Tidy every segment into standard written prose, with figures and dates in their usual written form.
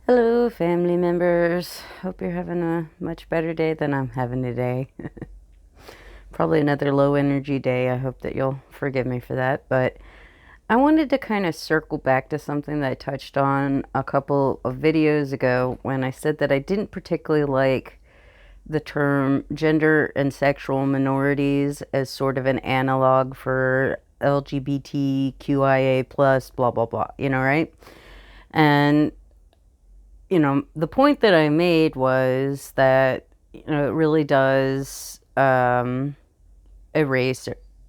Hello, family members. Hope you're having a much better day than I'm having today. Probably another low energy day. I hope that you'll forgive me for that. But I wanted to kind of circle back to something that I touched on a couple of videos ago when I said that I didn't particularly like the term gender and sexual minorities as sort of an analog for LGBTQIA plus blah blah blah, right? And the point that I made was that, it really does erase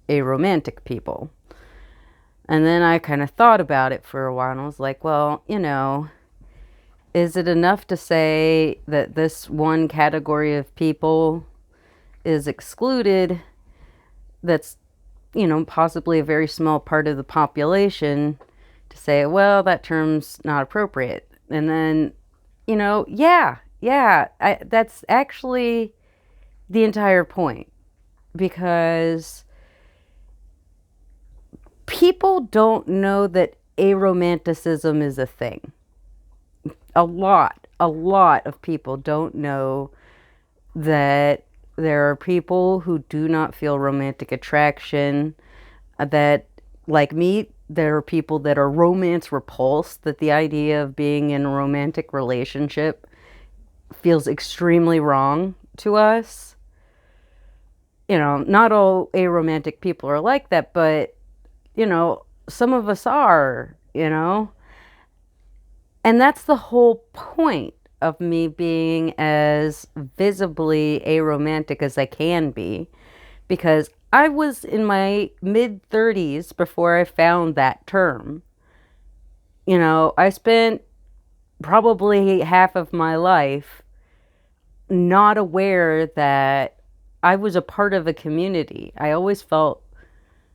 aromantic people. And then I kind of thought about it for a while and I was like, well, is it enough to say that this one category of people is excluded that's, possibly a very small part of the population to say, well, that term's not appropriate? And then yeah, that's actually the entire point because people don't know that aromanticism is a thing. A lot of people don't know that there are people who do not feel romantic attraction, that, like me, there are people that are romance repulsed, that the idea of being in a romantic relationship feels extremely wrong to us. Not all aromantic people are like that, but, some of us are. And that's the whole point of me being as visibly aromantic as I can be, because I was in my mid 30s before I found that term. I spent probably half of my life not aware that I was a part of a community. I always felt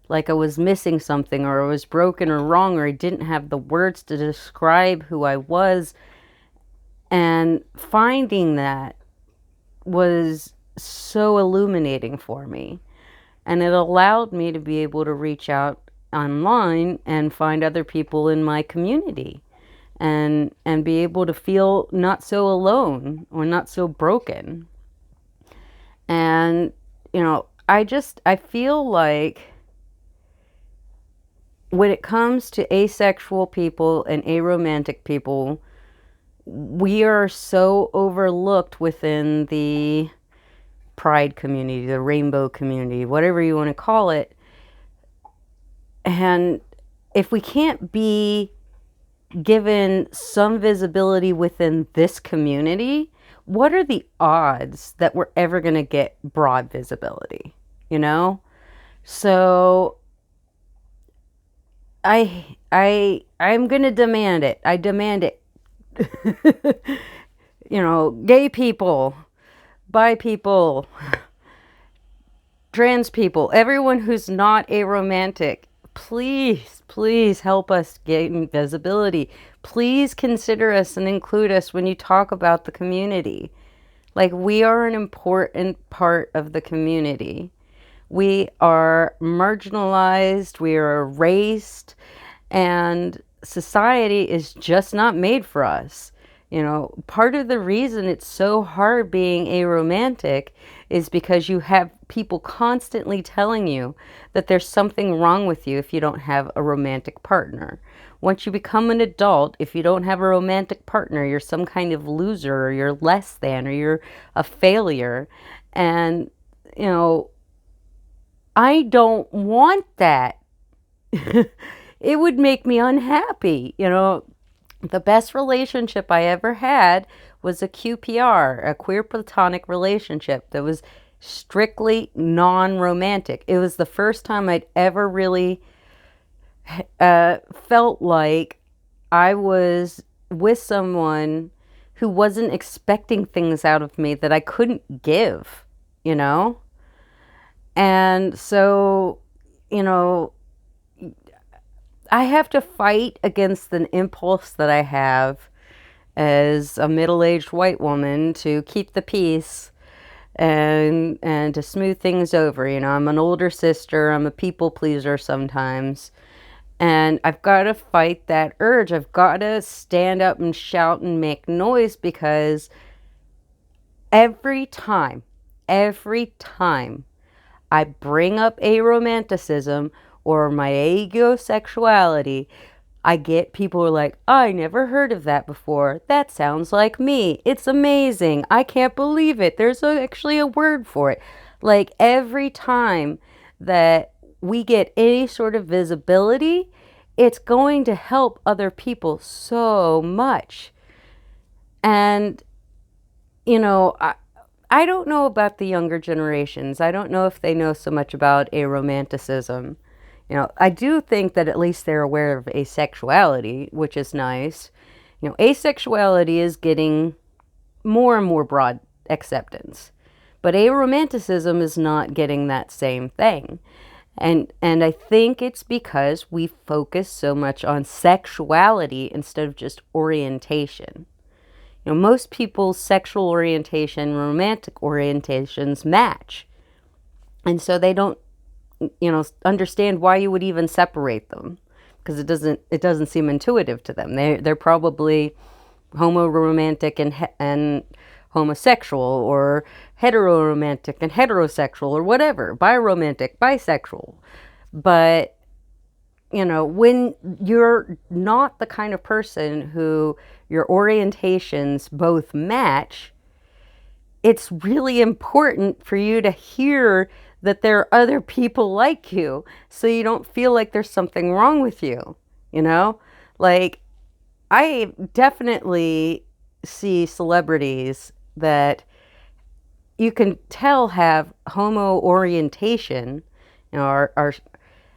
like I was missing something, or I was broken or wrong, or I didn't have the words to describe who I was. And finding that was so illuminating for me. And it allowed me to be able to reach out online and find other people in my community and be able to feel not so alone or not so broken. And I feel like when it comes to asexual people and aromantic people, we are so overlooked within the pride community, the rainbow community, whatever you want to call it. And if we can't be given some visibility within this community, what are the odds that we're ever going to get broad visibility? So I'm going to demand it. I demand it. Gay people, bi people, trans people, everyone who's not aromantic, please help us gain visibility. Please consider us and include us when you talk about the community. Like, we are an important part of the community. We are marginalized, we are erased, and society is just not made for us. Part of the reason it's so hard being aromantic is because you have people constantly telling you that there's something wrong with you if you don't have a romantic partner. Once you become an adult, if you don't have a romantic partner, you're some kind of loser, or you're less than, or you're a failure. And, I don't want that. It would make me unhappy. The best relationship I ever had was a QPR, a queer platonic relationship that was strictly non-romantic. It was the first time I'd ever really felt like I was with someone who wasn't expecting things out of me that I couldn't give, And so, I have to fight against the impulse that I have as a middle-aged white woman to keep the peace and to smooth things over. I'm an older sister. I'm a people pleaser sometimes. And I've got to fight that urge. I've got to stand up and shout and make noise, because every time I bring up aromanticism or my asexuality, I get people who are like, I never heard of that before. That sounds like me. It's amazing. I can't believe it. There's actually a word for it. Like, every time that we get any sort of visibility, it's going to help other people so much. And, you know, I don't know about the younger generations. I don't know if they know so much about aromanticism. I do think that at least they're aware of asexuality, which is nice. Asexuality is getting more and more broad acceptance, but aromanticism is not getting that same thing. And I think it's because we focus so much on sexuality instead of just orientation. Most people's sexual orientation, romantic orientations match. And so they don't, understand why you would even separate them, because it doesn't seem intuitive to them. They're probably homoromantic and homosexual, or heteroromantic and heterosexual, or whatever, biromantic, bisexual. But when you're not the kind of person who your orientations both match, it's really important for you to hear that there are other people like you, so you don't feel like there's something wrong with you. Like, I definitely see celebrities that you can tell have homo orientation, are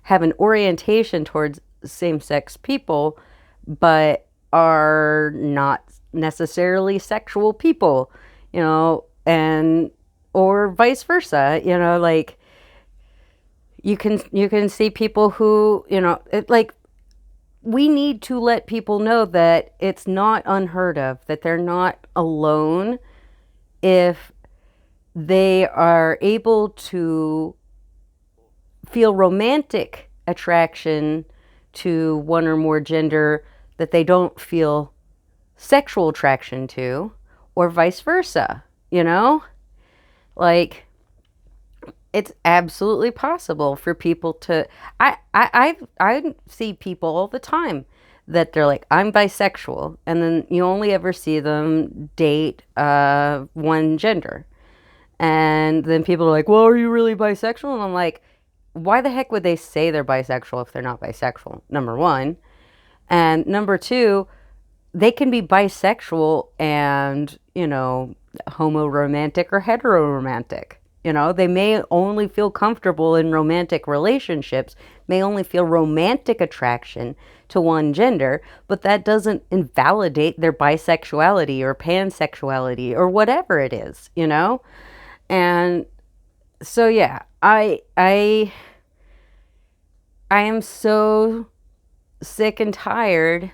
have an orientation towards same-sex people, but are not necessarily sexual people, and or vice versa. Like, you can see people who, like, we need to let people know that it's not unheard of, that they're not alone if they are able to feel romantic attraction to one or more gender that they don't feel sexual attraction to, or vice versa. Like, it's absolutely possible for people to. I see people all the time that they're like, I'm bisexual, and then you only ever see them date one gender, and then people are like, well, are you really bisexual? And I'm like, why the heck would they say they're bisexual if they're not bisexual? Number one. And number two, they can be bisexual and, homoromantic or heteroromantic. They may only feel comfortable in romantic relationships, may only feel romantic attraction to one gender, but that doesn't invalidate their bisexuality or pansexuality or whatever it is. And so, yeah, I am so sick and tired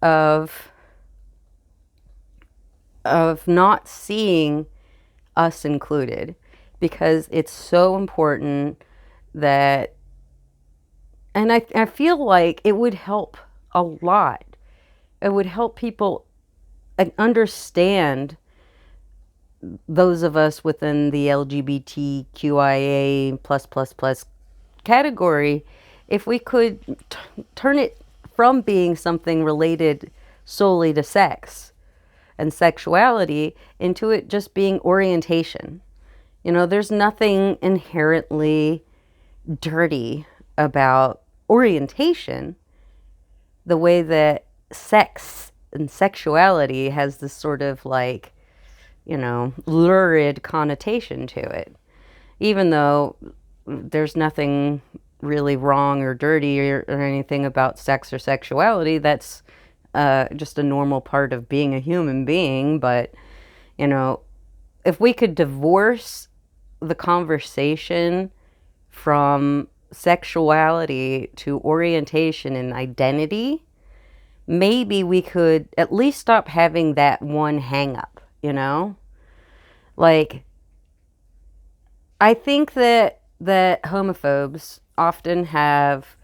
of not seeing us included, because it's so important that, and I feel like it would help a lot. It would help people understand, those of us within the LGBTQIA plus plus plus category, if we could turn it from being something related solely to sex and sexuality into it just being orientation. There's nothing inherently dirty about orientation, the way that sex and sexuality has this sort of, like, lurid connotation to it. Even though there's nothing really wrong or dirty or anything about sex or sexuality, that's just a normal part of being a human being. But, if we could divorce the conversation from sexuality to orientation and identity, maybe we could at least stop having that one hang up, Like, I think that homophobes often have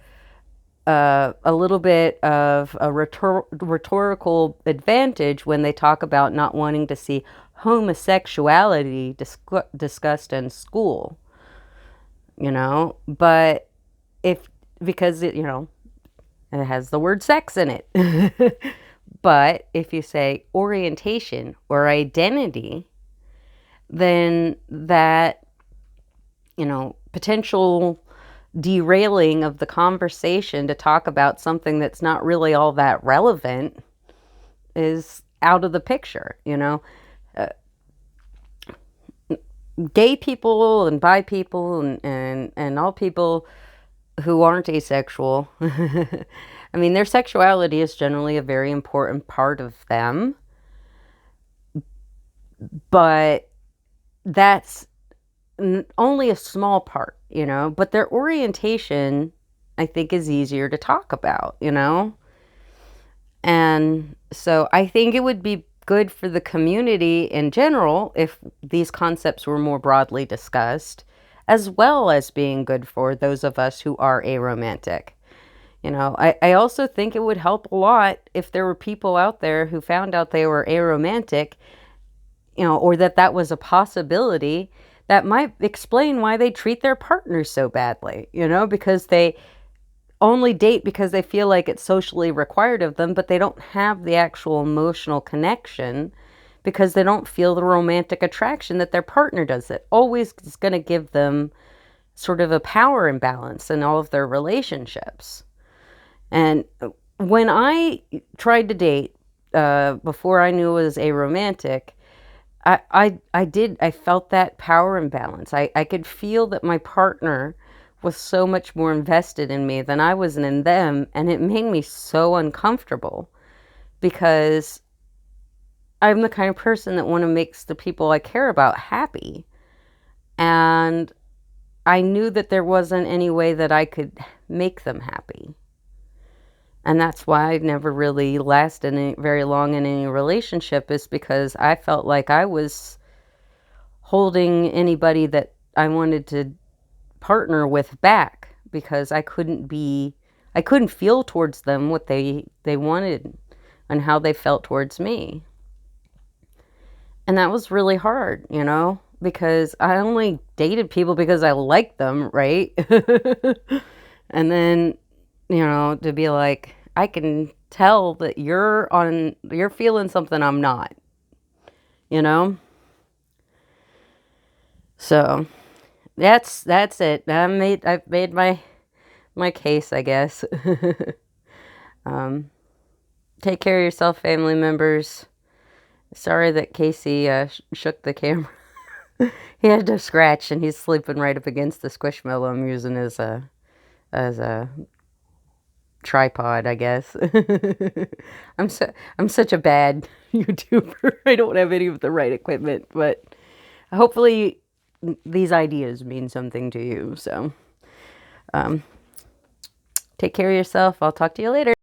a little bit of a rhetorical advantage when they talk about not wanting to see homosexuality discussed in school, but if, because it has the word sex in it. But if you say orientation or identity, then that, potential derailing of the conversation to talk about something that's not really all that relevant is out of the picture. Gay people and bi people and all people who aren't asexual, I mean, their sexuality is generally a very important part of them, but that's only a small part, but their orientation, I think, is easier to talk about, and so I think it would be good for the community in general if these concepts were more broadly discussed, as well as being good for those of us who are aromantic. I also think it would help a lot if there were people out there who found out they were aromantic, or that was a possibility, that might explain why they treat their partners so badly, because they only date because they feel like it's socially required of them, but they don't have the actual emotional connection because they don't feel the romantic attraction that their partner does. It always is going to give them sort of a power imbalance in all of their relationships. And when I tried to date, before I knew it was aromantic, I felt that power imbalance. I could feel that my partner was so much more invested in me than I was in them, and it made me so uncomfortable because I'm the kind of person that want to make the people I care about happy. And I knew that there wasn't any way that I could make them happy. And that's why I never really lasted very long in any relationship, is because I felt like I was holding anybody that I wanted to partner with back, because I couldn't feel towards them what they wanted and how they felt towards me. And that was really hard, because I only dated people because I liked them, right? And then, to be like, I can tell that you're feeling something I'm not, So that's it. I've made my case, I guess. Take care of yourself, family members. Sorry that Casey shook the camera. He had to scratch, and he's sleeping right up against the squishmallow I'm using as a tripod, I guess. I'm such a bad YouTuber. I don't have any of the right equipment, but hopefully these ideas mean something to you. So take care of yourself. I'll talk to you later.